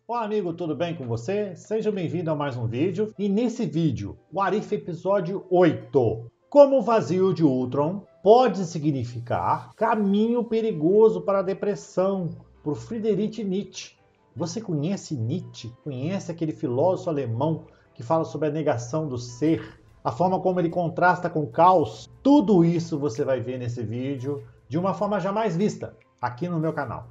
Olá amigo, tudo bem com você? Seja bem-vindo a mais um vídeo. E nesse vídeo, o Arif episódio 8. Como o vazio de Ultron pode significar caminho perigoso para a depressão, por Friedrich Nietzsche. Você conhece Nietzsche? Conhece aquele filósofo alemão que fala sobre a negação do ser? A forma como ele contrasta com o caos? Tudo isso você vai ver nesse vídeo de uma forma jamais vista aqui no meu canal.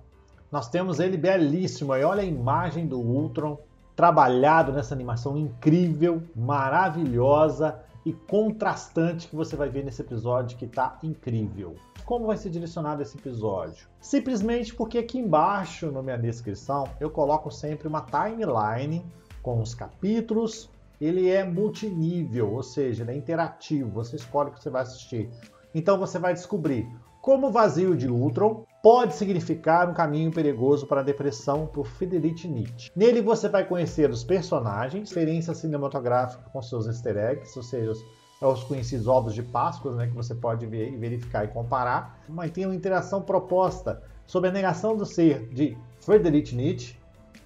Nós temos ele belíssimo, e olha a imagem do Ultron trabalhado nessa animação incrível, maravilhosa e contrastante que você vai ver nesse episódio, que está incrível. Como vai ser direcionado esse episódio? Simplesmente porque aqui embaixo na minha descrição eu coloco sempre uma timeline com os capítulos. Ele é multinível, ou seja, ele é interativo, você escolhe o que você vai assistir. Então você vai descobrir como o vazio de Ultron pode significar um caminho perigoso para a depressão, por Friedrich Nietzsche. Nele você vai conhecer os personagens, experiência cinematográfica com seus easter eggs, ou seja, os conhecidos ovos de Páscoa, né, que você pode ver, verificar e comparar. Mas tem uma interação proposta sobre a negação do ser de Friedrich Nietzsche,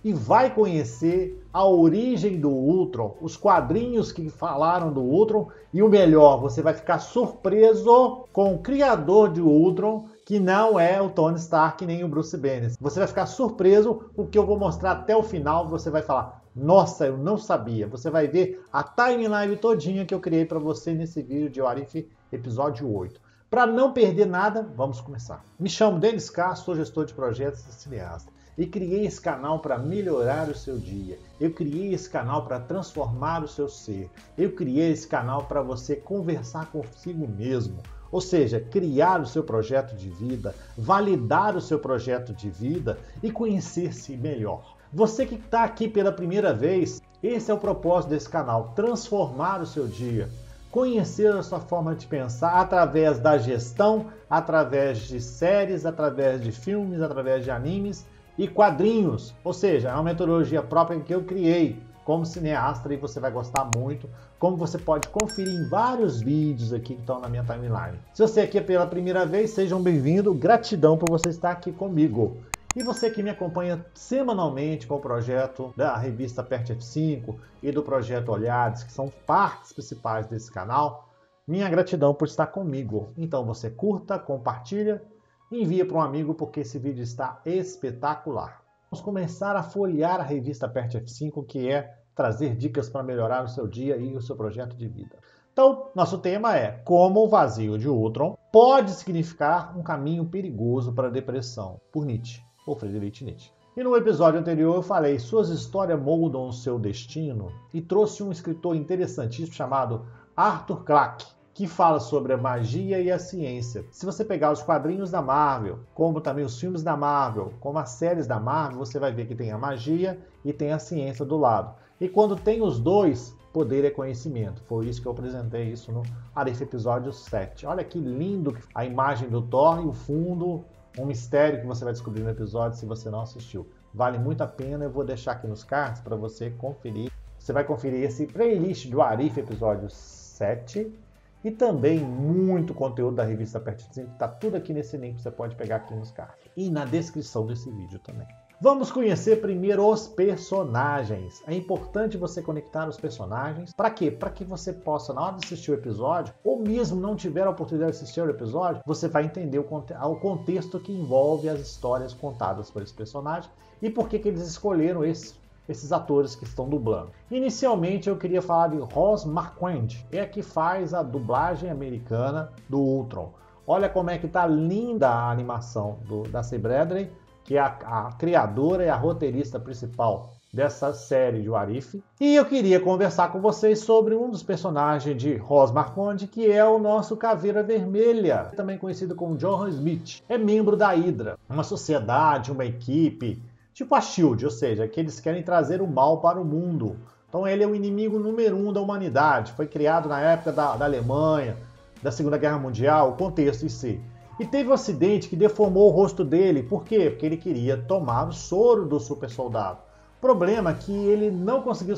e vai conhecer a origem do Ultron, os quadrinhos que falaram do Ultron, e o melhor, você vai ficar surpreso com o criador de Ultron, que não é o Tony Stark nem o Bruce Banner. Você vai ficar surpreso, porque eu vou mostrar até o final, você vai falar, nossa, eu não sabia. Você vai ver a timeline todinha que eu criei para você nesse vídeo de Arif, episódio 8. Para não perder nada, vamos começar. Me chamo Denis Castro, sou gestor de projetos e cineasta. E criei esse canal para melhorar o seu dia. Eu criei esse canal para transformar o seu ser. Eu criei esse canal para você conversar consigo mesmo. Ou seja, criar o seu projeto de vida, validar o seu projeto de vida e conhecer-se melhor. Você que está aqui pela primeira vez, esse é o propósito desse canal, transformar o seu dia. Conhecer a sua forma de pensar através da gestão, através de séries, através de filmes, através de animes e quadrinhos, ou seja, é uma metodologia própria que eu criei como cineasta e você vai gostar muito, como você pode conferir em vários vídeos aqui que estão na minha timeline. Se você aqui é pela primeira vez, sejam bem-vindos, gratidão por você estar aqui comigo. E você que me acompanha semanalmente com o projeto da revista Pert F5 e do projeto Olhares, que são partes principais desse canal, minha gratidão por estar comigo. Então você curta, compartilha, envia para um amigo porque esse vídeo está espetacular. Vamos começar a folhear a revista Pert F5, que é trazer dicas para melhorar o seu dia e o seu projeto de vida. Então, nosso tema é como o vazio de Ultron pode significar um caminho perigoso para a depressão, por Nietzsche, ou Friedrich Nietzsche. E no episódio anterior eu falei, suas histórias moldam o seu destino, e trouxe um escritor interessantíssimo chamado Arthur Clarke, que fala sobre a magia e a ciência. Se você pegar os quadrinhos da Marvel, como também os filmes da Marvel, como as séries da Marvel, você vai ver que tem a magia e tem a ciência do lado. E quando tem os dois, poder é conhecimento. Foi isso que eu apresentei isso no Arif episódio 7. Olha que lindo a imagem do Thor e o fundo, um mistério que você vai descobrir no episódio se você não assistiu. Vale muito a pena, eu vou deixar aqui nos cards para você conferir. Você vai conferir esse playlist do Arif episódio 7. E também muito conteúdo da revista Pert F5, está tudo aqui nesse link que você pode pegar aqui nos cards. E na descrição desse vídeo também. Vamos conhecer primeiro os personagens. É importante você conectar os personagens. Para quê? Para que você possa, na hora de assistir o episódio, ou mesmo não tiver a oportunidade de assistir o episódio, você vai entender o contexto que envolve as histórias contadas por esse personagem e por que eles escolheram esses atores que estão dublando. Inicialmente eu queria falar de Ross Marquand, é a que faz a dublagem americana do Ultron. Olha como é que tá linda a animação da Say Bradley, que é a criadora e a roteirista principal dessa série de Arif. E eu queria conversar com vocês sobre um dos personagens de Ross Marquand, que é o nosso Caveira Vermelha, também conhecido como John Smith. É membro da Hydra, uma sociedade, uma equipe, tipo a SHIELD, ou seja, que eles querem trazer o mal para o mundo. Então ele é o inimigo número 1 da humanidade. Foi criado na época da Alemanha, da Segunda Guerra Mundial, o contexto em si. E teve um acidente que deformou o rosto dele. Por quê? Porque ele queria tomar o soro do super soldado. O problema é que ele não conseguiu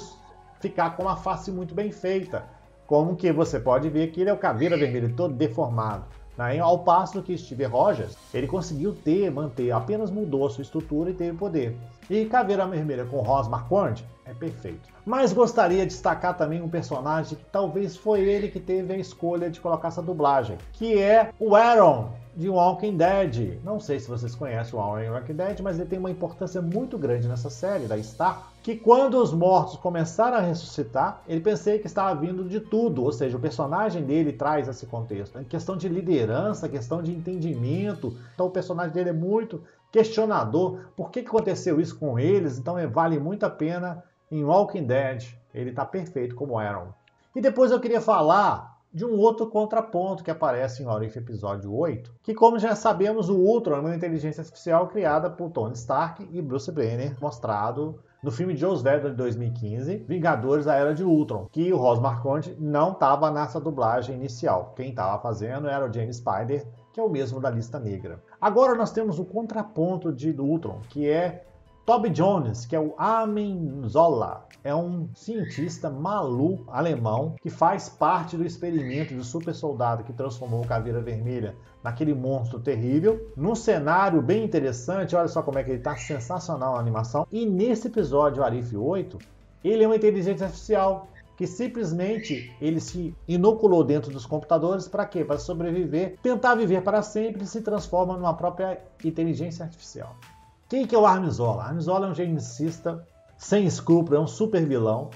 ficar com uma face muito bem feita. Como que você pode ver que ele é o Caveira Vermelha, todo deformado. né? Ao passo que Steve Rogers, ele conseguiu manter, apenas mudou a sua estrutura e teve poder. E Caveira Vermelha com Ross Marquand é perfeito. Mas gostaria de destacar também um personagem que talvez foi ele que teve a escolha de colocar essa dublagem, que é o Aaron, de Walking Dead. Não sei se vocês conhecem o Aaron em Walking Dead, mas ele tem uma importância muito grande nessa série da Star, que quando os mortos começaram a ressuscitar, ele pensei que estava vindo de tudo, ou seja, o personagem dele traz esse contexto, em questão de liderança, questão de entendimento. Então o personagem dele é muito questionador. Por que aconteceu isso com eles? Então vale muito a pena. Em Walking Dead, ele está perfeito como Aaron. E depois eu queria falar de um outro contraponto que aparece em What If episódio 8, que, como já sabemos, o Ultron é uma inteligência artificial criada por Tony Stark e Bruce Banner, mostrado no filme de Joss Whedon de 2015, Vingadores: A Era de Ultron, que o Ross Marquand não estava nessa dublagem inicial. Quem estava fazendo era o James Spader, que é o mesmo da Lista Negra. Agora nós temos o contraponto do Ultron, que é Toby Jones, que é o Armin Zola, é um cientista maluco alemão que faz parte do experimento do super soldado que transformou o Caveira Vermelha naquele monstro terrível, num cenário bem interessante. Olha só como é que ele está, sensacional a animação. E nesse episódio What If 8, ele é uma inteligência artificial que simplesmente ele se inoculou dentro dos computadores para quê? Para sobreviver, tentar viver para sempre e se transforma numa própria inteligência artificial. Quem que é o Armin Zola? Armin Zola é um genicista sem escrúpulo, é um super vilão,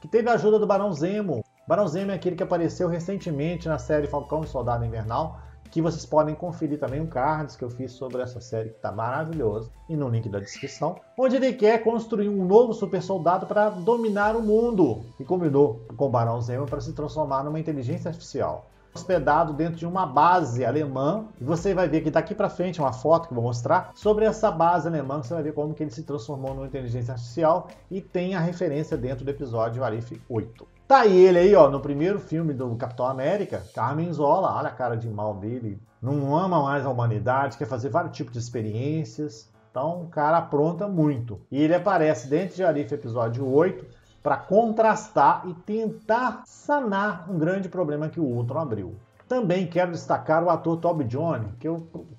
que teve a ajuda do Barão Zemo. Barão Zemo é aquele que apareceu recentemente na série Falcão e Soldado Invernal, que vocês podem conferir também um cards que eu fiz sobre essa série, que está maravilhoso, e no link da descrição, onde ele quer construir um novo super soldado para dominar o mundo, e combinou com o Barão Zemo para se transformar numa inteligência artificial. Hospedado dentro de uma base alemã, e você vai ver que daqui para frente uma foto que eu vou mostrar sobre essa base alemã, você vai ver como que ele se transformou numa inteligência artificial, e tem a referência dentro do episódio What If 8. Tá aí ele aí, ó, no primeiro filme do Capitão América, Armin Zola, olha a cara de mal dele, não ama mais a humanidade, quer fazer vários tipos de experiências, então o cara apronta muito. E ele aparece dentro de What If episódio 8, para contrastar e tentar sanar um grande problema que o Ultron abriu. Também quero destacar o ator Toby Jones,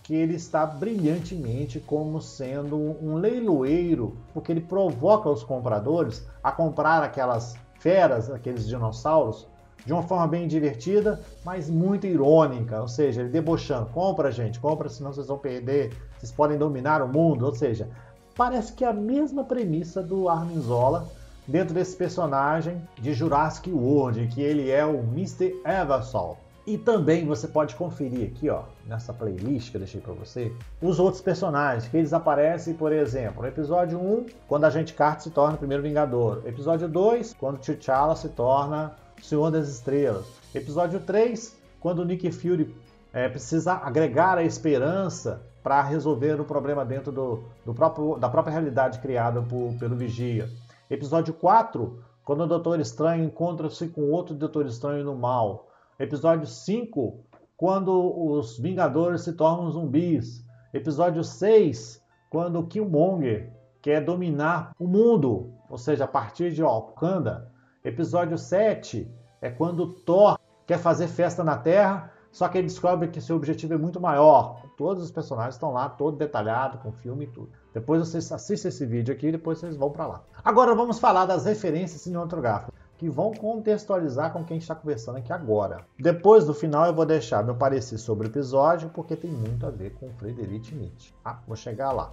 que ele está brilhantemente como sendo um leiloeiro, porque ele provoca os compradores a comprar aquelas feras, aqueles dinossauros, de uma forma bem divertida, mas muito irônica, ou seja, ele debochando, compra gente, compra senão vocês vão perder, vocês podem dominar o mundo, ou seja, parece que é a mesma premissa do Armin Zola, dentro desse personagem de Jurassic World, que ele é o Mr. Eversol. E também você pode conferir aqui, ó, nessa playlist que eu deixei para você, os outros personagens, que eles aparecem, por exemplo, no episódio 1, quando a Agente Carter se torna o primeiro Vingador. Episódio 2, quando T'Challa se torna o Senhor das Estrelas. Episódio 3, quando o Nick Fury precisa agregar a esperança para resolver o problema dentro da própria realidade criada pelo Vigia. Episódio 4, quando o Doutor Estranho encontra-se com outro Doutor Estranho no mal. Episódio 5, quando os Vingadores se tornam zumbis. Episódio 6, quando o Killmonger quer dominar o mundo, ou seja, a partir de Wakanda. Episódio 7 é quando Thor quer fazer festa na Terra, só que ele descobre que seu objetivo é muito maior. Todos os personagens estão lá, todo detalhado, com filme e tudo. Depois vocês assistem esse vídeo aqui e depois vocês vão para lá. Agora vamos falar das referências cinematográficas, que vão contextualizar com quem está conversando aqui agora. Depois do final eu vou deixar meu parecer sobre o episódio, porque tem muito a ver com Friedrich Nietzsche. Vou chegar lá.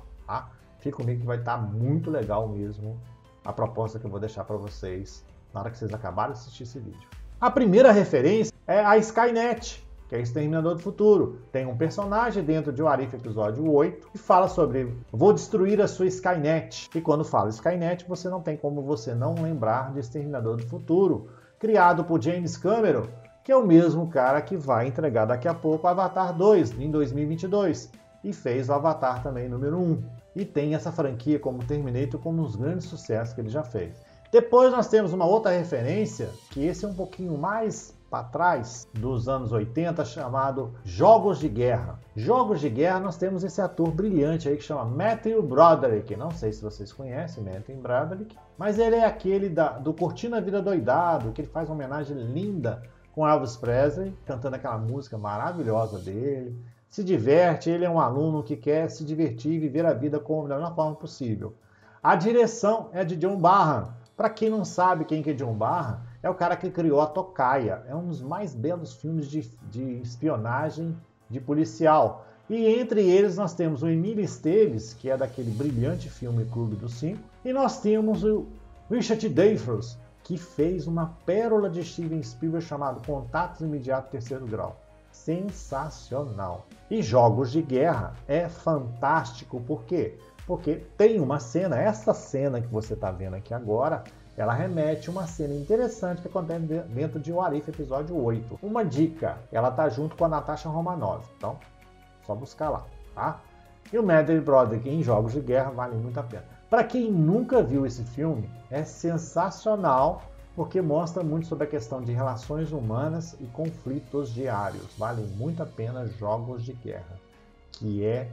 Fica comigo que vai estar muito legal mesmo a proposta que eu vou deixar para vocês na hora que vocês acabarem de assistir esse vídeo. A primeira referência é a Skynet, que é Exterminador do Futuro. Tem um personagem dentro de What If episódio 8 que fala sobre vou destruir a sua Skynet. E quando fala Skynet, você não tem como você não lembrar de Exterminador do Futuro, criado por James Cameron, que é o mesmo cara que vai entregar daqui a pouco o Avatar 2, em 2022, e fez o Avatar também número 1. E tem essa franquia como Terminator como um dos grandes sucessos que ele já fez. Depois nós temos uma outra referência, que esse é um pouquinho mais para trás, dos anos 80, chamado Jogos de Guerra. Jogos de Guerra, nós temos esse ator brilhante aí que chama Matthew Broderick. Não sei se vocês conhecem Matthew Broderick, mas ele é aquele do Curtindo a Vida Doidado, que ele faz uma homenagem linda com Elvis Presley, cantando aquela música maravilhosa dele. Se diverte, ele é um aluno que quer se divertir e viver a vida da melhor forma possível. A direção é de John Barham. Para quem não sabe quem que é John Barham, é o cara que criou A Tocaia. É um dos mais belos filmes de espionagem de policial. E entre eles nós temos o Emílio Esteves, que é daquele brilhante filme Clube dos Cinco. E nós temos o Richard Dreyfuss, que fez uma pérola de Steven Spielberg chamado Contatos Imediatos Terceiro Grau. Sensacional. E Jogos de Guerra é fantástico. Por quê? Porque tem uma cena, essa cena que você está vendo aqui agora, ela remete a uma cena interessante que acontece dentro de What If episódio 8. Uma dica, ela tá junto com a Natasha Romanoff, então só buscar lá, tá? E o Medley Brother em Jogos de Guerra vale muito a pena. Para quem nunca viu esse filme, é sensacional, porque mostra muito sobre a questão de relações humanas e conflitos diários. Vale muito a pena Jogos de Guerra, que é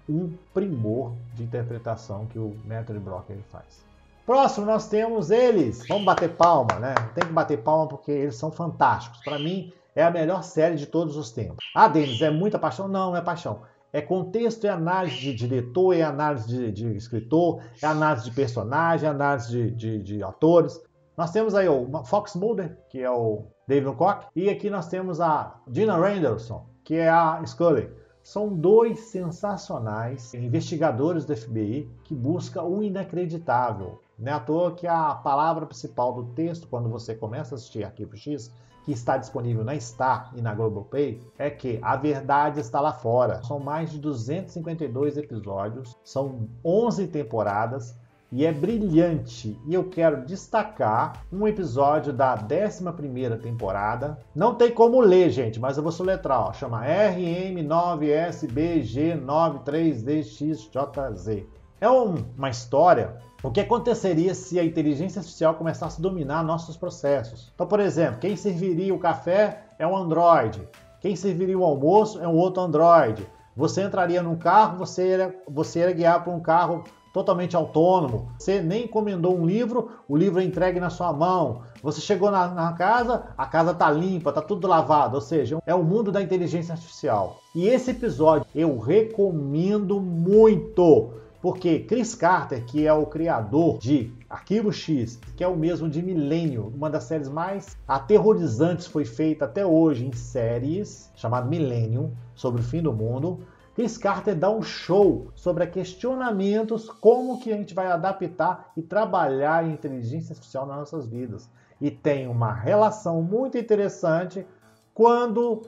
um primor de interpretação que o Matthew Broderick faz. Próximo nós temos eles. Vamos bater palma, né? Tem que bater palma porque eles são fantásticos. Para mim, é a melhor série de todos os tempos. Ah, Denis, é muita paixão? Não, não é paixão. É contexto, é análise de diretor, é análise de escritor, é análise de personagem, é análise de atores. Nós temos aí o Fox Mulder, que é o David Koch, e aqui nós temos a Gina Randerson, que é a Scully. São dois sensacionais investigadores do FBI que buscam o inacreditável. Não é à toa que a palavra principal do texto, quando você começa a assistir Arquivo X, que está disponível na Star e na Globoplay, é que a verdade está lá fora. São mais de 252 episódios, são 11 temporadas, e é brilhante. E eu quero destacar um episódio da 11ª temporada. Não tem como ler, gente, mas eu vou soletrar. Ó. Chama RM9SBG93DXJZ. É uma história. O que aconteceria se a inteligência artificial começasse a dominar nossos processos? Então, por exemplo, quem serviria o café é um androide. Quem serviria o almoço é um outro androide. Você entraria num carro, você ia guiar para um carro totalmente autônomo. Você nem encomendou um livro, o livro é entregue na sua mão. Você chegou na casa, a casa está limpa, está tudo lavado. Ou seja, é o mundo da inteligência artificial. E esse episódio eu recomendo muito, porque Chris Carter, que é o criador de Arquivo X, que é o mesmo de Millennium, uma das séries mais aterrorizantes foi feita até hoje em séries, chamada Millennium, sobre o fim do mundo. Chris Carter dá um show sobre questionamentos como que a gente vai adaptar e trabalhar a inteligência artificial nas nossas vidas. E tem uma relação muito interessante quando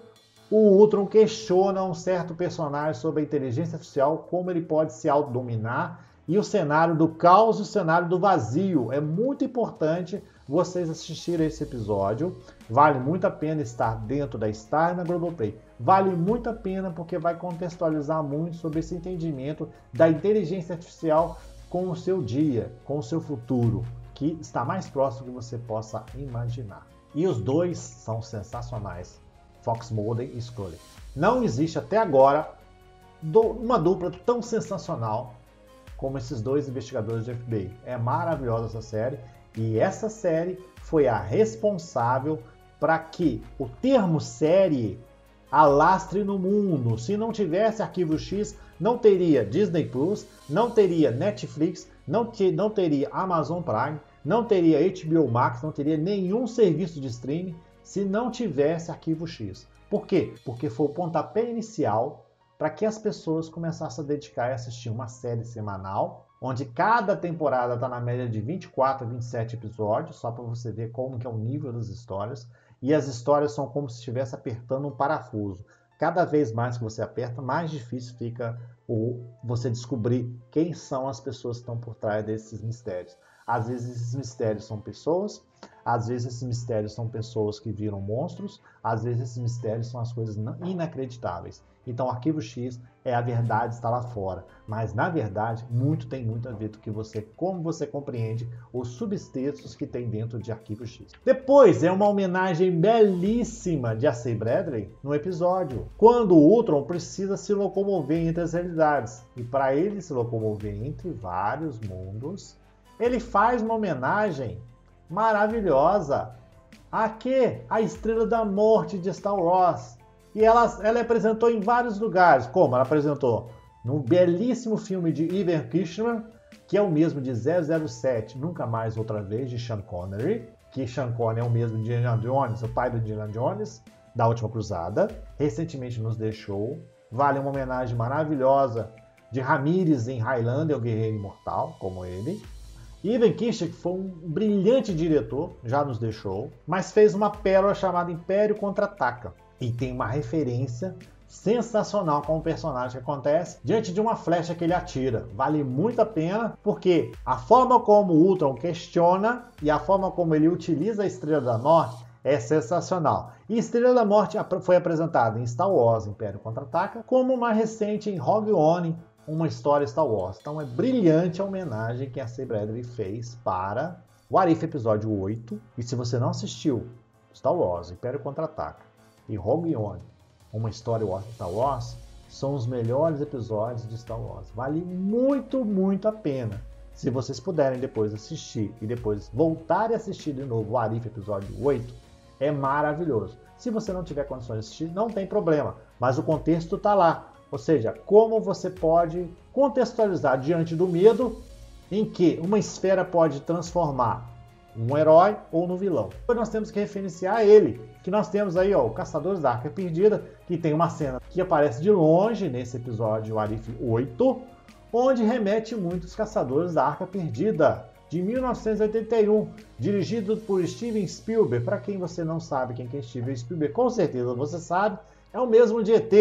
o Ultron questiona um certo personagem sobre a inteligência artificial, como ele pode se autodominar, e o cenário do caos e o cenário do vazio. É muito importante vocês assistirem esse episódio. Vale muito a pena estar dentro da Star e na Globoplay. Vale muito a pena porque vai contextualizar muito sobre esse entendimento da inteligência artificial com o seu dia, com o seu futuro, que está mais próximo do que você possa imaginar. E os dois são sensacionais, Fox Mulder e Scully. Não existe até agora uma dupla tão sensacional como esses dois investigadores de FBI. É maravilhosa essa série, e essa série foi a responsável para que o termo série alastre no mundo. Se não tivesse Arquivo X, não teria Disney Plus, não teria Netflix, não teria Amazon Prime, não teria HBO Max, não teria nenhum serviço de streaming se não tivesse Arquivo X. Por quê? Porque foi o pontapé inicial para que as pessoas começassem a dedicar e assistir uma série semanal, onde cada temporada está na média de 24 a 27 episódios, só para você ver como que é o nível das histórias. E as histórias são como se estivesse apertando um parafuso. Cada vez mais que você aperta, mais difícil fica você descobrir quem são as pessoas que estão por trás desses mistérios. Às vezes esses mistérios são pessoas, às vezes esses mistérios são pessoas que viram monstros, às vezes esses mistérios são as coisas inacreditáveis. Então, Arquivo X é a verdade está lá fora, mas na verdade tem muito a ver com como você compreende os subtextos que tem dentro de Arquivo X. Depois é uma homenagem belíssima de A.C. Bradley no episódio, quando o Ultron precisa se locomover entre as realidades, e para ele se locomover entre vários mundos, ele faz uma homenagem maravilhosa Aqui, a Estrela da Morte de Star Wars. E ela apresentou em vários lugares. Como? Ela apresentou num belíssimo filme de Ivan Kirchner, que é o mesmo de 007, Nunca Mais Outra Vez, de Sean Connery, que Sean Connery é o mesmo de Indiana Jones, o pai do Indiana Jones, da Última Cruzada. Recentemente nos deixou. Vale uma homenagem maravilhosa de Ramírez em Highlander, o Guerreiro Imortal, como ele. Ivan Kirchner, que foi um brilhante diretor, já nos deixou, mas fez uma pérola chamada Império Contra-Ataca. E tem uma referência sensacional com o personagem que acontece diante de uma flecha que ele atira. Vale muito a pena, porque a forma como o Ultron questiona e a forma como ele utiliza a Estrela da Morte é sensacional. E Estrela da Morte foi apresentada em Star Wars Império Contra-Ataca, como uma recente em Rogue One, uma história Star Wars. Então é brilhante a homenagem que a C. Bradley fez para What If Episódio 8. E se você não assistiu Star Wars Império Contra-Ataca e Rogue One, uma história Star Wars, são os melhores episódios de Star Wars. Vale muito, muito a pena. Se vocês puderem depois assistir e depois voltarem a assistir de novo o What If Episódio 8, é maravilhoso. Se você não tiver condições de assistir, não tem problema, mas o contexto está lá. Ou seja, como você pode contextualizar diante do medo em que uma esfera pode transformar um herói ou no vilão. Depois nós temos que referenciar ele, que nós temos aí o Caçadores da Arca Perdida, que tem uma cena que aparece de longe nesse episódio What If 8, onde remete muito os Caçadores da Arca Perdida, de 1981, dirigido por Steven Spielberg. Para quem você não sabe quem é Steven Spielberg, com certeza você sabe, é o mesmo de ET.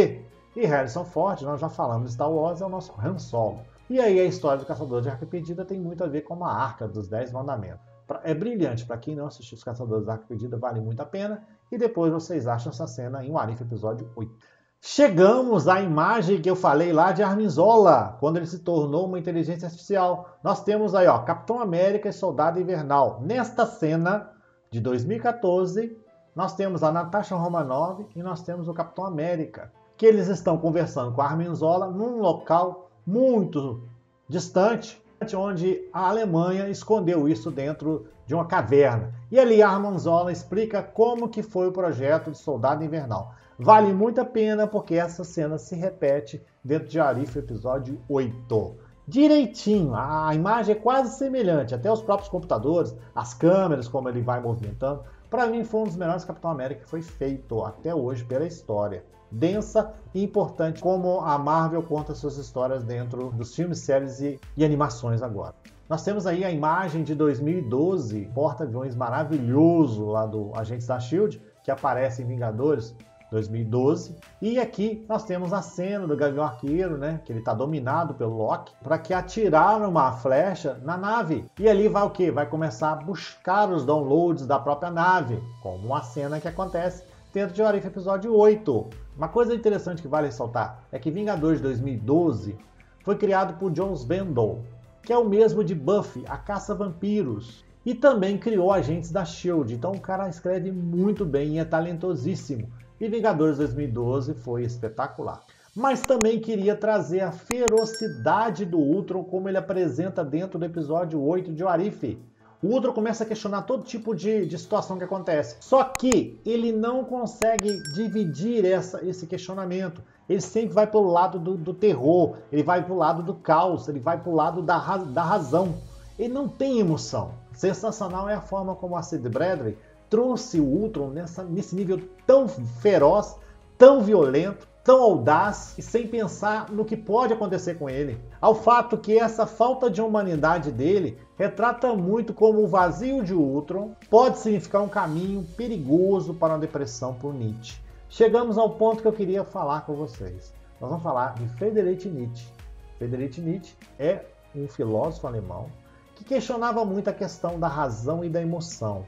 E Harrison Ford, nós já falamos de Star Wars, é o nosso Han Solo. E aí a história do Caçador de Arca Perdida tem muito a ver com a Arca dos 10 Mandamentos. É brilhante, para quem não assistiu Os Caçadores da Arca Perdida, vale muito a pena. E depois vocês acham essa cena em What If Episódio 8. Chegamos à imagem que eu falei lá de Arnim Zola, quando ele se tornou uma inteligência artificial. Nós temos aí, Capitão América e Soldado Invernal. Nesta cena de 2014, nós temos a Natasha Romanoff e nós temos o Capitão América, que eles estão conversando com a Arnim Zola num local muito distante, onde a Alemanha escondeu isso dentro de uma caverna. E ali a Arnim Zola explica como que foi o projeto de Soldado Invernal. Vale muito a pena porque essa cena se repete dentro de What If Episódio 8. Direitinho, a imagem é quase semelhante, até os próprios computadores, as câmeras, como ele vai movimentando. Para mim foi um dos melhores Capitão América que foi feito até hoje pela história. Densa e importante, como a Marvel conta suas histórias dentro dos filmes, séries e animações agora. Nós temos aí a imagem de 2012, porta-aviões maravilhoso lá do Agentes da S.H.I.E.L.D., que aparece em Vingadores 2012. E aqui nós temos a cena do Gavião Arqueiro, né, que ele está dominado pelo Loki, para que atirar uma flecha na nave. E ali vai o quê? Vai começar a buscar os downloads da própria nave, como uma cena que acontece dentro de What If Episódio 8. Uma coisa interessante que vale ressaltar é que Vingadores 2012 foi criado por Joss Whedon, que é o mesmo de Buffy, a Caça-Vampiros, e também criou Agentes da S.H.I.E.L.D. Então o cara escreve muito bem e é talentosíssimo. E Vingadores 2012 foi espetacular. Mas também queria trazer a ferocidade do Ultron como ele apresenta dentro do episódio 8 de What If. O Ultron começa a questionar todo tipo de situação que acontece. Só que ele não consegue dividir esse questionamento. Ele sempre vai para o lado do terror, ele vai para o lado do caos, ele vai para o lado da razão. Ele não tem emoção. Sensacional é a forma como a C. Bradley trouxe o Ultron nesse nível tão feroz, tão violento, tão audaz e sem pensar no que pode acontecer com ele. Ao fato que essa falta de humanidade dele retrata muito como o vazio de Ultron pode significar um caminho perigoso para uma depressão por Nietzsche. Chegamos ao ponto que eu queria falar com vocês. Nós vamos falar de Friedrich Nietzsche. Friedrich Nietzsche é um filósofo alemão que questionava muito a questão da razão e da emoção,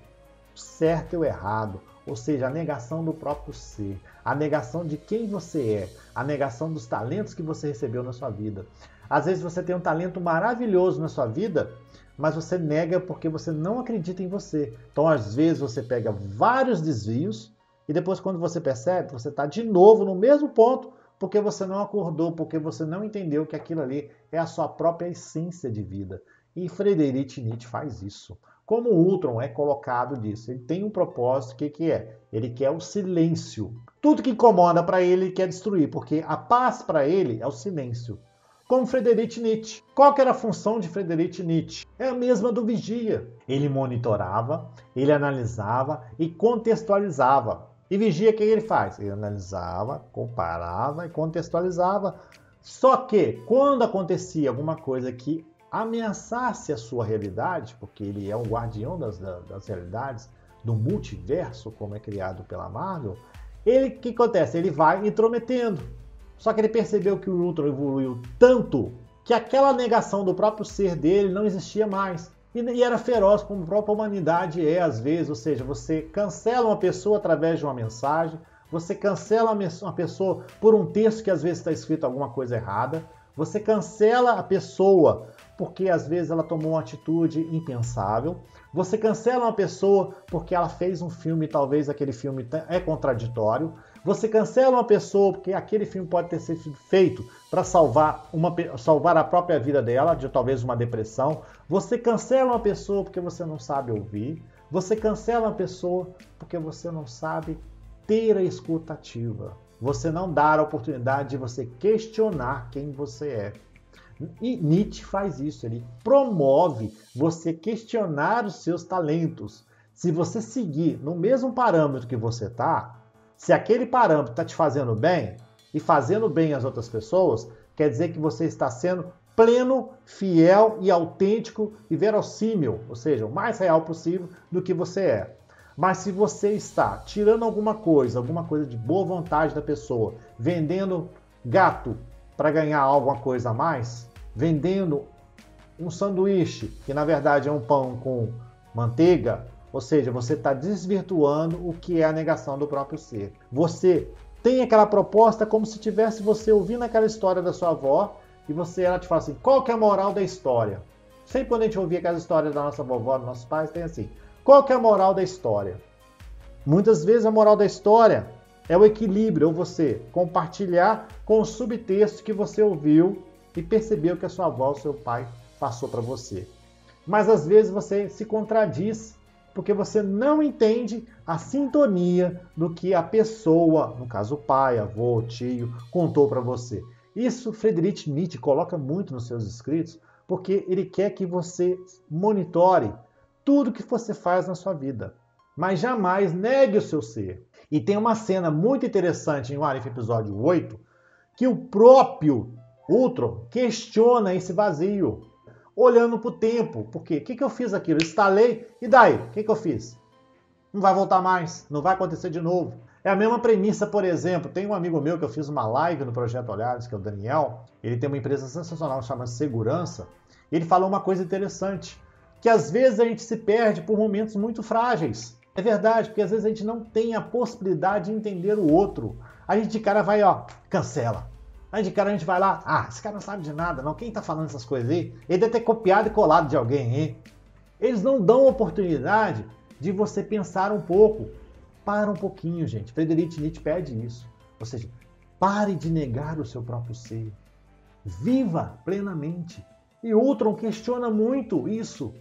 certo ou errado, ou seja, a negação do próprio ser, a negação de quem você é, a negação dos talentos que você recebeu na sua vida. Às vezes você tem um talento maravilhoso na sua vida, mas você nega porque você não acredita em você. Então, às vezes, você pega vários desvios e depois, quando você percebe, você está de novo no mesmo ponto porque você não acordou, porque você não entendeu que aquilo ali é a sua própria essência de vida. E Friedrich Nietzsche faz isso. Como o Ultron é colocado disso? Ele tem um propósito, o que é? Ele quer o silêncio. Tudo que incomoda para ele quer destruir, porque a paz para ele é o silêncio. Como Friedrich Nietzsche. Qual que era a função de Friedrich Nietzsche? É a mesma do vigia. Ele monitorava, ele analisava e contextualizava. E vigia, o que ele faz? Ele analisava, comparava e contextualizava. Só que, quando acontecia alguma coisa que ameaçasse a sua realidade, porque ele é o guardião das realidades, do multiverso, como é criado pela Marvel, o que acontece? Ele vai intrometendo. Só que ele percebeu que o Ultron evoluiu tanto que aquela negação do próprio ser dele não existia mais. E era feroz, como a própria humanidade é às vezes, ou seja, você cancela uma pessoa através de uma mensagem, você cancela uma pessoa por um texto que às vezes está escrito alguma coisa errada, você cancela a pessoa porque às vezes ela tomou uma atitude impensável, você cancela uma pessoa porque ela fez um filme e talvez aquele filme é contraditório, você cancela uma pessoa porque aquele filme pode ter sido feito para salvar a própria vida dela, de talvez uma depressão, você cancela uma pessoa porque você não sabe ouvir, você cancela uma pessoa porque você não sabe ter a escuta ativa, você não dá a oportunidade de você questionar quem você é. E Nietzsche faz isso, ele promove você questionar os seus talentos. Se você seguir no mesmo parâmetro que você está, se aquele parâmetro está te fazendo bem e fazendo bem às outras pessoas, quer dizer que você está sendo pleno, fiel e autêntico e verossímil, ou seja, o mais real possível do que você é. Mas se você está tirando alguma coisa de boa vontade da pessoa, vendendo gato para ganhar alguma coisa a mais, vendendo um sanduíche, que na verdade é um pão com manteiga, ou seja, você está desvirtuando o que é a negação do próprio ser. Você tem aquela proposta como se tivesse você ouvindo aquela história da sua avó e ela te fala assim, qual que é a moral da história? Sempre quando a gente ouvia aquelas histórias da nossa vovó, dos nossos pais, tem assim, qual que é a moral da história? Muitas vezes a moral da história é o equilíbrio, ou você compartilhar com o subtexto que você ouviu e percebeu que a sua avó ou seu pai passou para você. Mas às vezes você se contradiz porque você não entende a sintonia do que a pessoa, no caso o pai, avô, tio, contou para você. Isso Friedrich Nietzsche coloca muito nos seus escritos, porque ele quer que você monitore tudo que você faz na sua vida, mas jamais negue o seu ser. E tem uma cena muito interessante em What If episódio 8, que o próprio Ultron questiona esse vazio, olhando para o tempo. Por quê? O que eu fiz aquilo? Eu instalei, e daí? O que eu fiz? Não vai voltar mais, não vai acontecer de novo. É a mesma premissa, por exemplo, tem um amigo meu que eu fiz uma live no Projeto Olhares, que é o Daniel, ele tem uma empresa sensacional chamada Segurança, e ele falou uma coisa interessante, que às vezes a gente se perde por momentos muito frágeis. É verdade, porque às vezes a gente não tem a possibilidade de entender o outro. A gente de cara vai, cancela. Aí de cara a gente vai lá, esse cara não sabe de nada, não. Quem tá falando essas coisas aí? Ele deve ter copiado e colado de alguém, hein? Eles não dão oportunidade de você pensar um pouco. Para um pouquinho, gente. Friedrich Nietzsche pede isso. Ou seja, pare de negar o seu próprio ser. Viva plenamente. E Ultron questiona muito isso.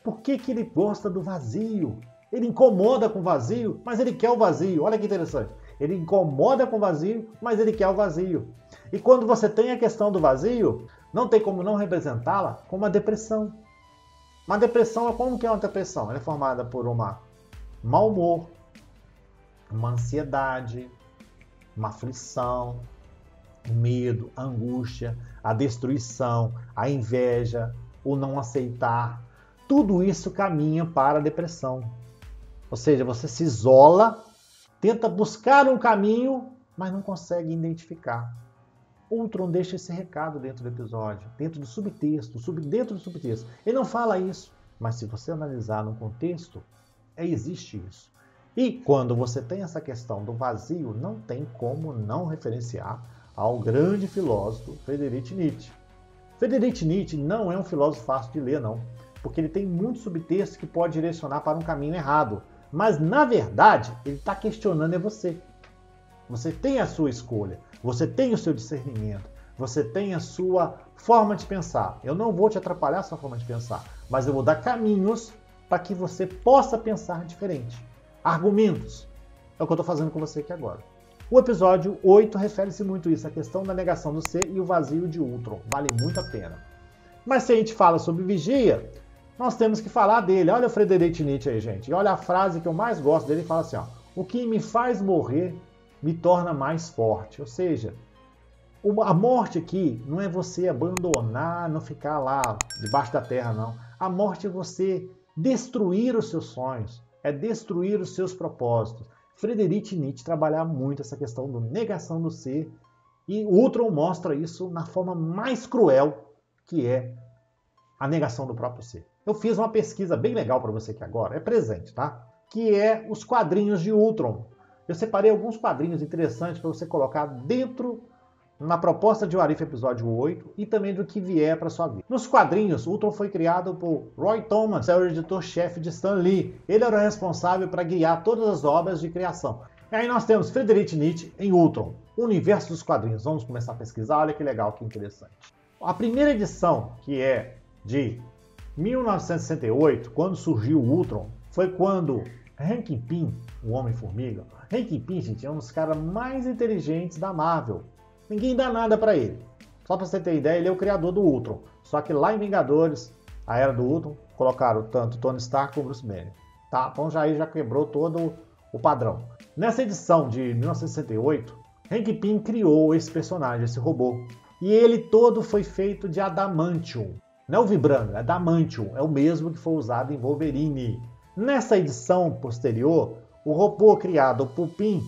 Por que ele gosta do vazio? Ele incomoda com o vazio, mas ele quer o vazio. Olha que interessante. Ele incomoda com o vazio, mas ele quer o vazio. E quando você tem a questão do vazio, não tem como não representá-la como uma depressão. Uma depressão, como que é uma depressão? Ela é formada por um mau humor, uma ansiedade, uma aflição, o medo, a angústia, a destruição, a inveja, o não aceitar. Tudo isso caminha para a depressão. Ou seja, você se isola, tenta buscar um caminho, mas não consegue identificar. Ultron deixa esse recado dentro do episódio, dentro do subtexto, dentro do subtexto. Ele não fala isso, mas se você analisar no contexto, existe isso. E quando você tem essa questão do vazio, não tem como não referenciar ao grande filósofo Friedrich Nietzsche. Friedrich Nietzsche não é um filósofo fácil de ler, não, porque ele tem muitos subtextos que pode direcionar para um caminho errado. Mas, na verdade, ele está questionando você. Você tem a sua escolha, você tem o seu discernimento, Você tem a sua forma de pensar. Eu não vou te atrapalhar a sua forma de pensar, mas eu vou dar caminhos para que você possa pensar diferente. Argumentos. É o que eu estou fazendo com você aqui agora. O episódio 8 refere-se muito a isso, a questão da negação do ser e o vazio de Ultron. Vale muito a pena. Mas se a gente fala sobre Vigia, nós temos que falar dele. Olha o Friedrich Nietzsche aí, gente. E olha a frase que eu mais gosto dele, ele fala assim, ó, o que me faz morrer me torna mais forte. Ou seja, a morte aqui não é você abandonar, não ficar lá debaixo da terra, não. A morte é você destruir os seus sonhos, é destruir os seus propósitos. Friedrich Nietzsche trabalhava muito essa questão da negação do ser, e o Ultron mostra isso na forma mais cruel, que é a negação do próprio ser. Eu fiz uma pesquisa bem legal para você aqui agora, é presente, tá? Que é os quadrinhos de Ultron. Eu separei alguns quadrinhos interessantes para você colocar dentro na proposta de What If episódio 8 e também do que vier para sua vida. Nos quadrinhos, Ultron foi criado por Roy Thomas, é o editor-chefe de Stan Lee. Ele era o responsável para guiar todas as obras de criação. E aí nós temos Friedrich Nietzsche em Ultron, o universo dos quadrinhos. Vamos começar a pesquisar, olha que legal, que interessante. A primeira edição, que é de 1968, quando surgiu o Ultron, foi quando Hank Pym, o Homem-Formiga, Hank Pym, gente, é um dos caras mais inteligentes da Marvel. Ninguém dá nada pra ele. Só pra você ter ideia, ele é o criador do Ultron. Só que lá em Vingadores, a Era do Ultron, colocaram tanto Tony Stark como Bruce Banner. Tá? Então já quebrou todo o padrão. Nessa edição de 1968, Hank Pym criou esse personagem, esse robô. E ele todo foi feito de adamantium. Não é o vibrânio, é adamantium. É o mesmo que foi usado em Wolverine. Nessa edição posterior, o robô criado por Pym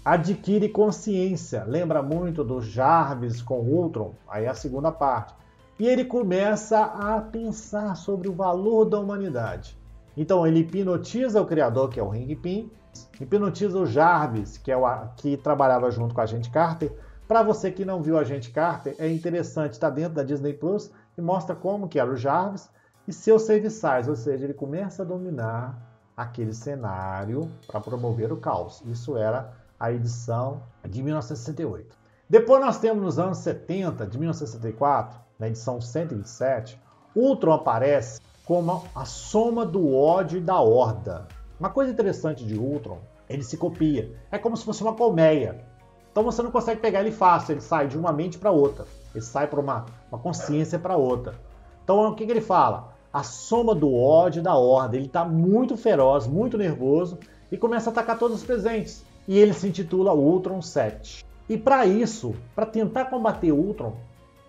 adquire consciência, lembra muito do Jarvis com Ultron, aí é a segunda parte. E ele começa a pensar sobre o valor da humanidade. Então ele hipnotiza o criador, que é o Hank Pym, hipnotiza o Jarvis, que é que trabalhava junto com a Agente Carter. Para você que não viu a Agente Carter, é interessante, está dentro da Disney Plus e mostra como que era o Jarvis e seus serviçais, ou seja, ele começa a dominar aquele cenário para promover o caos. Isso era a edição de 1968. Depois nós temos nos anos 70, de 1964, na edição 127, Ultron aparece como a soma do ódio e da horda. Uma coisa interessante de Ultron, ele se copia. É como se fosse uma colmeia. Então você não consegue pegar ele fácil, ele sai de uma mente para outra. Ele sai para uma consciência para outra. Então o que ele fala? A soma do ódio e da horda. Ele está muito feroz, muito nervoso e começa a atacar todos os presentes. E ele se intitula Ultron 7. E para isso, para tentar combater Ultron,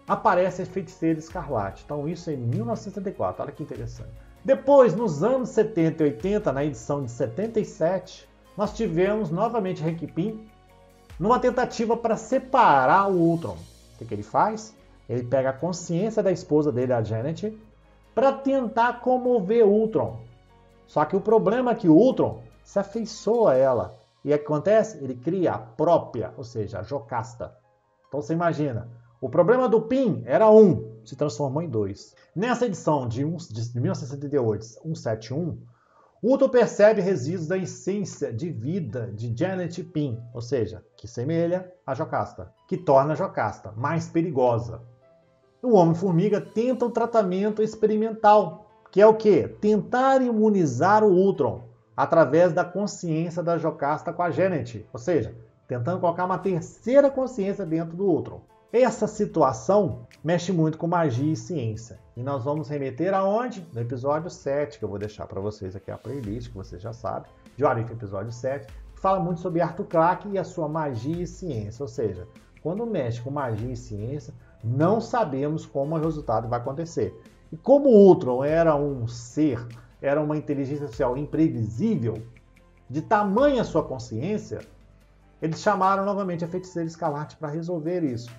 aparece a Feiticeira Escarlate. Então isso é em 1974, olha que interessante. Depois, nos anos 70 e 80, na edição de 77, nós tivemos novamente Hank Pym numa tentativa para separar o Ultron. O que ele faz? Ele pega a consciência da esposa dele, a Janet, para tentar comover Ultron. Só que o problema é que o Ultron se afeiçoa a ela. E o que acontece? Ele cria a própria, ou seja, a Jocasta. Então você imagina, o problema do Pym era 1, se transformou em 2. Nessa edição de 1978, 171, Ultron percebe resíduos da essência de vida de Janet Pym, ou seja, que semelha a Jocasta, que torna a Jocasta mais perigosa. O Homem-Formiga tenta um tratamento experimental, que é o quê? Tentar imunizar o Ultron através da consciência da Jocasta com a Janet, ou seja, tentando colocar uma terceira consciência dentro do Ultron. Essa situação mexe muito com magia e ciência. E nós vamos remeter aonde? No episódio 7, que eu vou deixar para vocês aqui a playlist, que você já sabe, de What If episódio 7, que fala muito sobre Arthur Clarke e a sua magia e ciência. Ou seja, quando mexe com magia e ciência, não sabemos como o resultado vai acontecer. E como o Ultron era um ser, era uma inteligência artificial imprevisível, de tamanha sua consciência, eles chamaram novamente a Feiticeira Escarlate para resolver isso.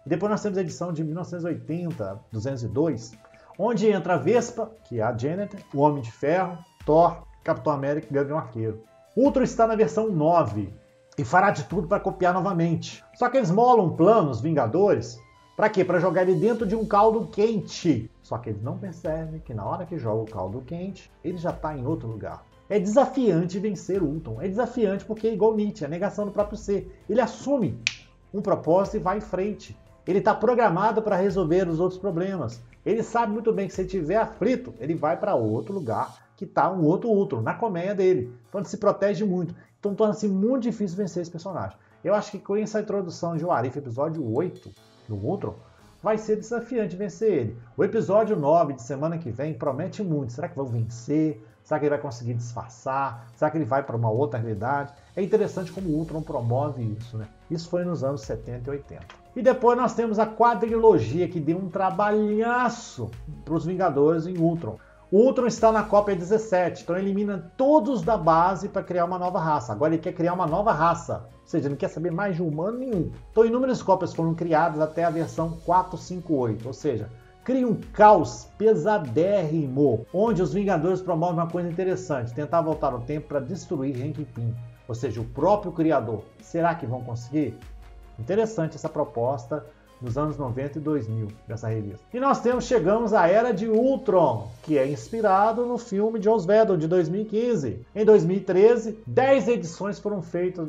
E depois nós temos a edição de 1980, 202, onde entra a Vespa, que é a Janet, o Homem de Ferro, Thor, Capitão América e Gavião Arqueiro. Ultron está na versão 9 e fará de tudo para copiar novamente. Só que eles molam um plano, os Vingadores, para quê? Para jogar ele dentro de um caldo quente. Só que eles não percebem que na hora que joga o caldo quente, ele já está em outro lugar. É desafiante vencer o Ultron. É desafiante porque é igual Nietzsche, a negação do próprio ser. Ele assume um propósito e vai em frente. Ele está programado para resolver os outros problemas. Ele sabe muito bem que se ele estiver aflito, ele vai para outro lugar que está um outro Ultron, na colmeia dele. Então ele se protege muito. Então torna-se muito difícil vencer esse personagem. Eu acho que com essa introdução de What If, episódio 8 do Ultron, vai ser desafiante vencer ele. O episódio 9 de semana que vem promete muito. Será que vão vencer? Será que ele vai conseguir disfarçar? Será que ele vai para uma outra realidade? É interessante como o Ultron promove isso, né? Isso foi nos anos 70 e 80. E depois nós temos a quadrilogia, que deu um trabalhaço para os Vingadores em Ultron. O Ultron está na cópia 17, então elimina todos da base para criar uma nova raça. Agora ele quer criar uma nova raça, ou seja, não quer saber mais de humano nenhum. Então inúmeras cópias foram criadas até a versão 458, ou seja, cria um caos pesadérrimo, onde os Vingadores promovem uma coisa interessante, tentar voltar no tempo para destruir Hank Pym, ou seja, o próprio criador. Será que vão conseguir? Interessante essa proposta dos anos 90 e 2000 dessa revista. E nós chegamos à Era de Ultron, que é inspirado no filme de Joss Whedon de 2015. Em 2013, 10 edições foram feitas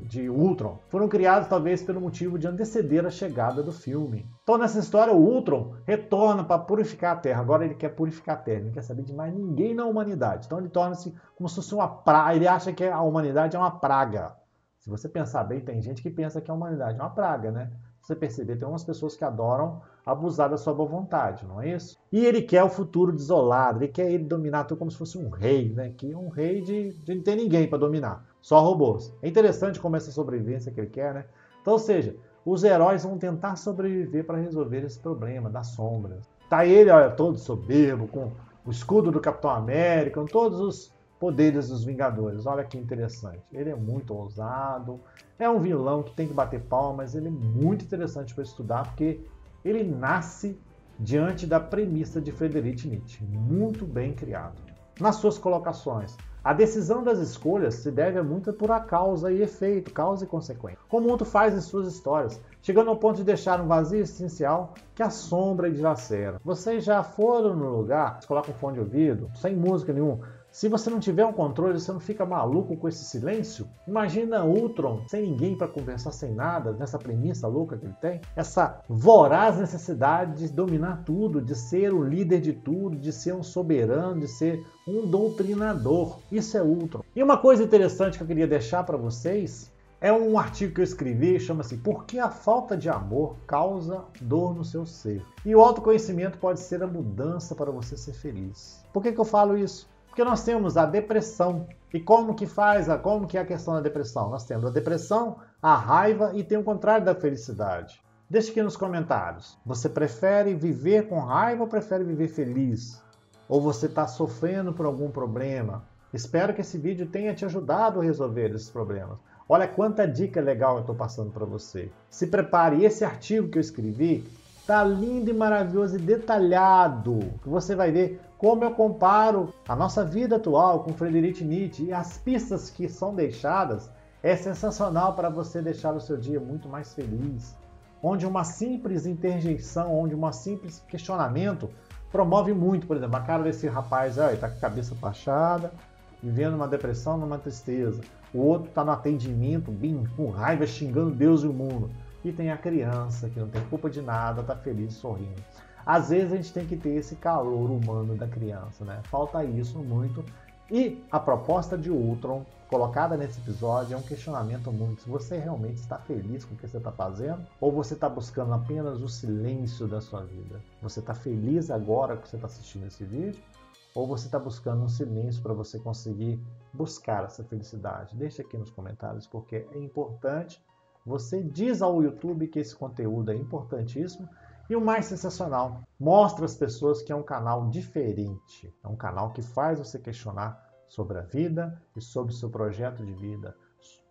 de Ultron. Foram criadas talvez pelo motivo de anteceder a chegada do filme. Então nessa história o Ultron retorna para purificar a Terra. Agora ele quer purificar a Terra, ele não quer saber de mais ninguém na humanidade. Então ele torna-se como se fosse uma praga. Ele acha que a humanidade é uma praga. Se você pensar bem, tem gente que pensa que a humanidade é uma praga, né? Você perceber, tem umas pessoas que adoram abusar da sua boa vontade, não é isso? E ele quer o futuro desolado, ele quer dominar tudo como se fosse um rei, né? Que é um rei de não ter ninguém para dominar, só robôs. É interessante como essa sobrevivência que ele quer, né? Então, ou seja, os heróis vão tentar sobreviver para resolver esse problema das sombras. Tá ele, olha, todo soberbo, com o escudo do Capitão América, com todos os poderes dos Vingadores. Olha que interessante. Ele é muito ousado, é um vilão que tem que bater palma, mas ele é muito interessante para estudar, porque ele nasce diante da premissa de Friedrich Nietzsche. Muito bem criado. Nas suas colocações, a decisão das escolhas se deve muito por a causa e efeito, causa e consequência. Como outro faz em suas histórias, chegando ao ponto de deixar um vazio existencial que assombra e dilacera. Vocês já foram no lugar, colocam um fone de ouvido, sem música nenhuma. Se você não tiver um controle, você não fica maluco com esse silêncio? Imagina Ultron sem ninguém para conversar, sem nada, nessa premissa louca que ele tem. Essa voraz necessidade de dominar tudo, de ser o líder de tudo, de ser um soberano, de ser um doutrinador. Isso é Ultron. E uma coisa interessante que eu queria deixar para vocês é um artigo que eu escrevi, chama-se Por que a falta de amor causa dor no seu ser? E o autoconhecimento pode ser a mudança para você ser feliz. Por que eu falo isso? Porque nós temos a depressão. E como que é a questão da depressão? Nós temos a depressão, a raiva e tem o contrário da felicidade. Deixe aqui nos comentários. Você prefere viver com raiva ou prefere viver feliz? Ou você está sofrendo por algum problema? Espero que esse vídeo tenha te ajudado a resolver esses problemas. Olha quanta dica legal eu estou passando para você. Se prepare, esse artigo que eu escrevi está lindo e maravilhoso e detalhado. Você vai ver como eu comparo a nossa vida atual com Friedrich Nietzsche e as pistas que são deixadas é sensacional para você deixar o seu dia muito mais feliz. Onde uma simples interjeição, onde um simples questionamento promove muito. Por exemplo, a cara desse rapaz, ele está com a cabeça baixada, vivendo uma depressão, numa tristeza. O outro está no atendimento, bem com raiva, xingando Deus e o mundo. E tem a criança que não tem culpa de nada, está feliz, sorrindo. Às vezes a gente tem que ter esse calor humano da criança, né? Falta isso muito. E a proposta de Ultron, colocada nesse episódio, é um questionamento muito. Se você realmente está feliz com o que você está fazendo, ou você está buscando apenas o silêncio da sua vida? Você está feliz agora que você está assistindo esse vídeo? Ou você está buscando um silêncio para você conseguir buscar essa felicidade? Deixa aqui nos comentários, porque é importante. Você diz ao YouTube que esse conteúdo é importantíssimo. E o mais sensacional, mostra às pessoas que é um canal diferente. É um canal que faz você questionar sobre a vida e sobre o seu projeto de vida.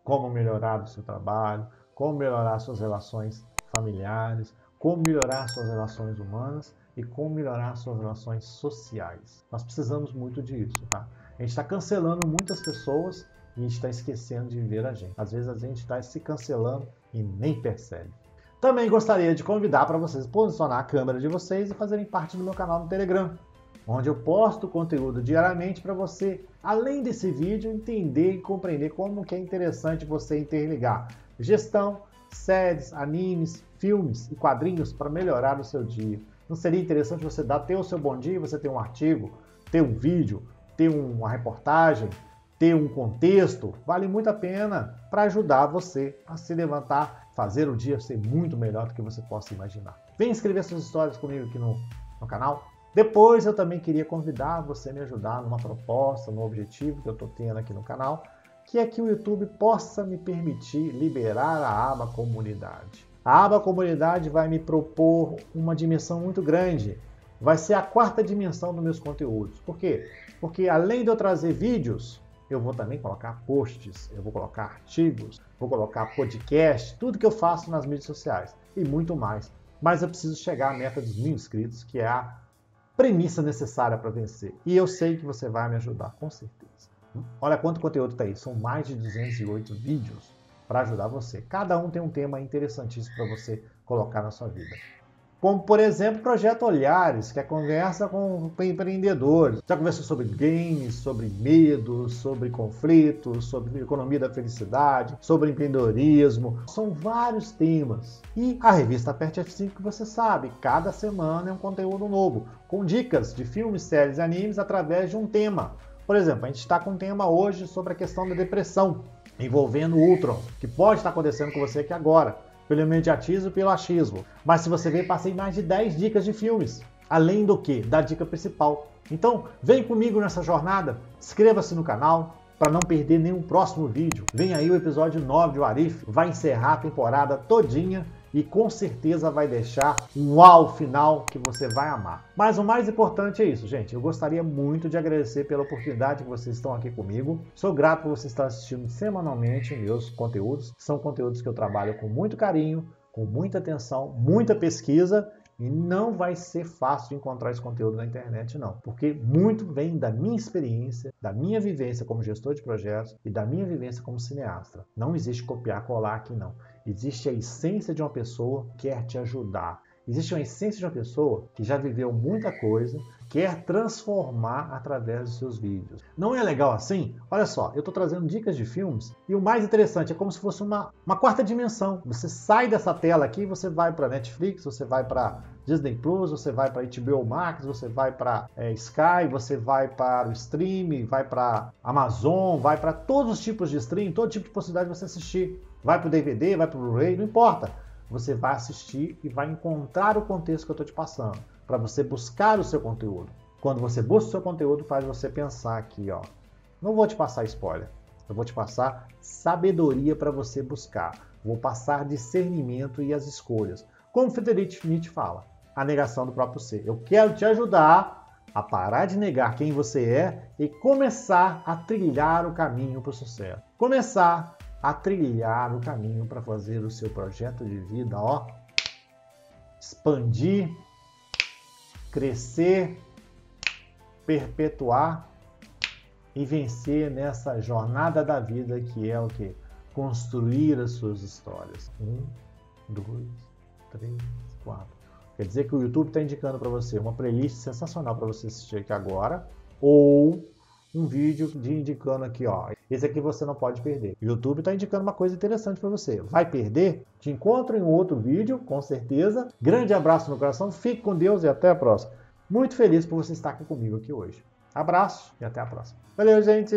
Como melhorar o seu trabalho, como melhorar suas relações familiares, como melhorar suas relações humanas e como melhorar suas relações sociais. Nós precisamos muito disso, tá? A gente está cancelando muitas pessoas e a gente está esquecendo de viver a gente. Às vezes a gente está se cancelando e nem percebe. Também gostaria de convidar para vocês posicionar a câmera de vocês e fazerem parte do meu canal no Telegram, onde eu posto conteúdo diariamente para você, além desse vídeo, entender e compreender como que é interessante você interligar gestão, séries, animes, filmes e quadrinhos para melhorar o seu dia. Não seria interessante você ter o seu bom dia e você ter um artigo, ter um vídeo, ter uma reportagem, ter um contexto? Vale muito a pena para ajudar você a se levantar, fazer o dia ser muito melhor do que você possa imaginar. Vem escrever suas histórias comigo aqui no canal. Depois eu também queria convidar você a me ajudar numa proposta, no objetivo que eu estou tendo aqui no canal, que é que o YouTube possa me permitir liberar a aba comunidade. A aba comunidade vai me propor uma dimensão muito grande. Vai ser a 4ª dimensão dos meus conteúdos. Por quê? Porque além de eu trazer vídeos, eu vou também colocar posts, eu vou colocar artigos, vou colocar podcast, tudo que eu faço nas mídias sociais e muito mais. Mas eu preciso chegar à meta dos 1000 inscritos, que é a premissa necessária para vencer. E eu sei que você vai me ajudar, com certeza. Olha quanto conteúdo está aí. São mais de 208 vídeos para ajudar você. Cada um tem um tema interessantíssimo para você colocar na sua vida. Como, por exemplo, o Projeto Olhares, que é conversa com empreendedores. Já conversou sobre games, sobre medos, sobre conflitos, sobre economia da felicidade, sobre empreendedorismo. São vários temas. E a revista Aperte F5, que você sabe, cada semana é um conteúdo novo, com dicas de filmes, séries e animes através de um tema. Por exemplo, a gente está com um tema hoje sobre a questão da depressão, envolvendo o Ultron, que pode estar acontecendo com você aqui agora, pelo imediatismo e pelo achismo. Mas se você ver, passei mais de 10 dicas de filmes, além do que? Da dica principal. Então, vem comigo nessa jornada, inscreva-se no canal para não perder nenhum próximo vídeo. Vem aí o episódio 9 de What If, vai encerrar a temporada todinha e com certeza vai deixar um uau final que você vai amar. Mas o mais importante é isso, gente. Eu gostaria muito de agradecer pela oportunidade que vocês estão aqui comigo. Sou grato por vocês estarem assistindo semanalmente meus conteúdos. São conteúdos que eu trabalho com muito carinho, com muita atenção, muita pesquisa. E não vai ser fácil de encontrar esse conteúdo na internet, não. Porque muito vem da minha experiência, da minha vivência como gestor de projetos e da minha vivência como cineasta. Não existe copiar-colar aqui, não. Existe a essência de uma pessoa que quer te ajudar. Existe uma essência de uma pessoa que já viveu muita coisa, quer transformar através dos seus vídeos. Não é legal assim? Olha só, eu estou trazendo dicas de filmes e o mais interessante é como se fosse uma 4ª dimensão. Você sai dessa tela aqui, você vai para Netflix, você vai para Disney Plus, você vai para HBO Max, você vai para Sky, você vai para o stream, vai para Amazon, vai para todos os tipos de stream, todo tipo de possibilidade de você assistir. Vai para o DVD, vai para o Blu-ray, não importa. Você vai assistir e vai encontrar o contexto que eu estou te passando, para você buscar o seu conteúdo. Quando você busca o seu conteúdo, faz você pensar aqui, ó. Não vou te passar spoiler, eu vou te passar sabedoria para você buscar. Vou passar discernimento e as escolhas. Como Friedrich Nietzsche fala, a negação do próprio ser. Eu quero te ajudar a parar de negar quem você é e começar a trilhar o caminho para o sucesso. Começar a trilhar o caminho para fazer o seu projeto de vida, ó, expandir, crescer, perpetuar e vencer nessa jornada da vida que é o quê? Construir as suas histórias. 1, 2, 3, 4. Quer dizer que o YouTube está indicando para você uma playlist sensacional para você assistir aqui agora, ou um vídeo indicando aqui, ó, esse aqui você não pode perder. O YouTube está indicando uma coisa interessante para você. Vai perder? Te encontro em um outro vídeo, com certeza. Grande abraço no coração, fique com Deus e até a próxima. Muito feliz por você estar aqui comigo aqui hoje. Abraço e até a próxima. Valeu, gente!